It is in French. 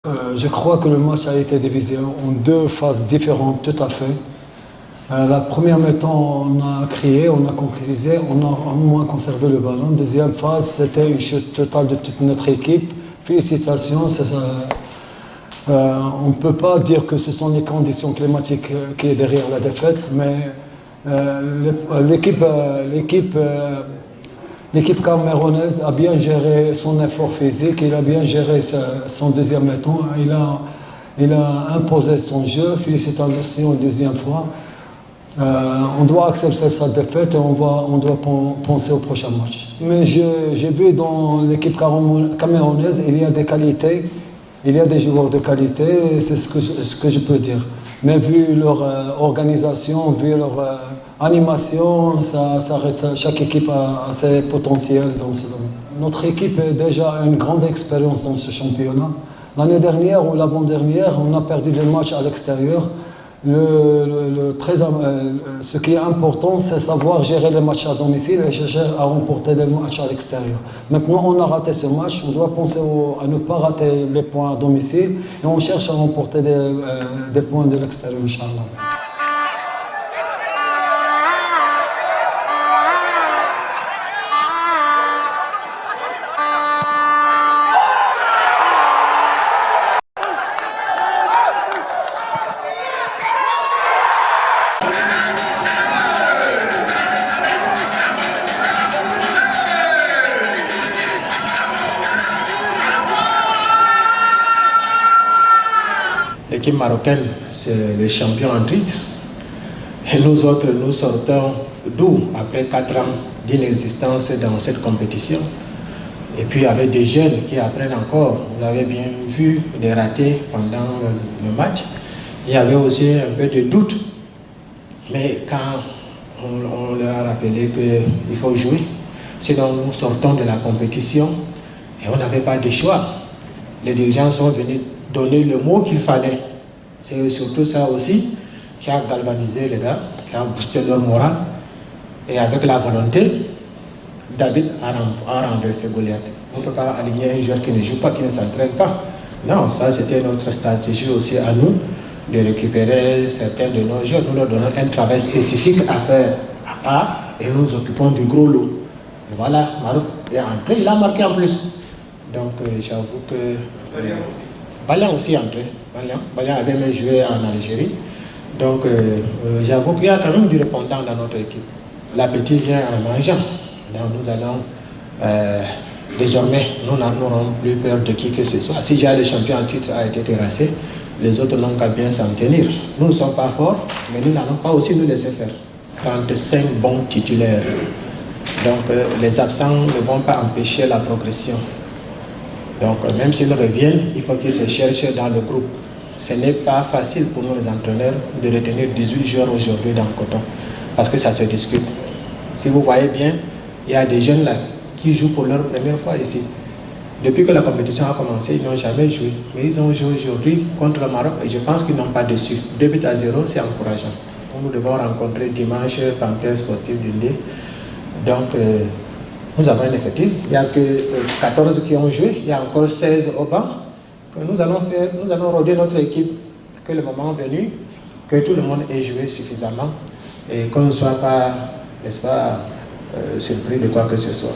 Je crois que le match a été divisé en deux phases différentes, tout à fait. La première mi-temps, on a crié, on a concrétisé, on a au moins conservé le ballon. Deuxième phase, c'était une chute totale de toute notre équipe. Félicitations. On ne peut pas dire que ce sont les conditions climatiques qui sont derrière la défaite, mais l'équipe camerounaise a bien géré son effort physique, il a bien géré son deuxième mi-temps, il a imposé son jeu. Félicitations une deuxième fois. On doit accepter sa défaite et on doit penser au prochain match. Mais j'ai vu dans l'équipe camerounaise, il y a des qualités, il y a des joueurs de qualité, c'est ce que je peux dire. Mais vu leur organisation, vu leur animation, chaque équipe a ses potentiels dans ce domaine. Notre équipe a déjà une grande expérience dans ce championnat. L'année dernière ou l'avant-dernière, on a perdu des matchs à l'extérieur. Ce qui est important, c'est savoir gérer les matchs à domicile et chercher à remporter des matchs à l'extérieur. Maintenant, on a raté ce match, on doit penser à ne pas rater les points à domicile et on cherche à remporter des points de l'extérieur, Inch'Allah. L'équipe marocaine, c'est le champion en titre. Et nous autres, nous sortons d'où après 4 ans d'inexistence dans cette compétition. Et puis avec des jeunes qui apprennent encore. Vous avez bien vu des ratés pendant le match. Il y avait aussi un peu de doute. Mais quand on leur a rappelé qu'il faut jouer, sinon nous sortons de la compétition et on n'avait pas de choix. Les dirigeants sont venus donner le mot qu'il fallait. C'est surtout ça aussi qui a galvanisé les gars, qui a boosté leur morale. Et avec la volonté, David a renversé Goliath. On ne peut pas aligner un joueur qui ne joue pas, qui ne s'entraîne pas. Non, ça c'était notre stratégie aussi à nous, de récupérer certains de nos joueurs. Nous leur donnons un travail spécifique à faire à part et nous nous occupons du gros lot. Voilà, Marouf est entré, il a marqué en plus. Donc j'avoue que Balian aussi est entré. Balian avait même joué en Algérie. Donc j'avoue qu'il y a quand même du répondant dans notre équipe. L'appétit vient en mangeant. Donc nous allons désormais, nous n'aurons plus peur de qui que ce soit. Si déjà le champion en titre a été terrassé, les autres n'ont qu'à bien s'en tenir. Nous ne sommes pas forts, mais nous n'allons pas aussi nous laisser faire. 35 bons titulaires. Donc les absents ne vont pas empêcher la progression. Donc même s'ils reviennent, il faut qu'ils se cherchent dans le groupe. Ce n'est pas facile pour nous les entraîneurs de retenir 18 joueurs aujourd'hui dans le coton, parce que ça se discute. Si vous voyez bien, il y a des jeunes là qui jouent pour leur première fois ici. Depuis que la compétition a commencé, ils n'ont jamais joué. Mais ils ont joué aujourd'hui contre le Maroc et je pense qu'ils n'ont pas déçu. 2-0, c'est encourageant. Nous devons rencontrer dimanche Panthère Sportive d'Indé. Donc, nous avons un effectif. Il n'y a que 14 qui ont joué. Il y a encore 16 au banc. Nous allons roder notre équipe. Que le moment venu, que tout le monde ait joué suffisamment et qu'on ne soit pas, n'est-ce pas, surpris de quoi que ce soit.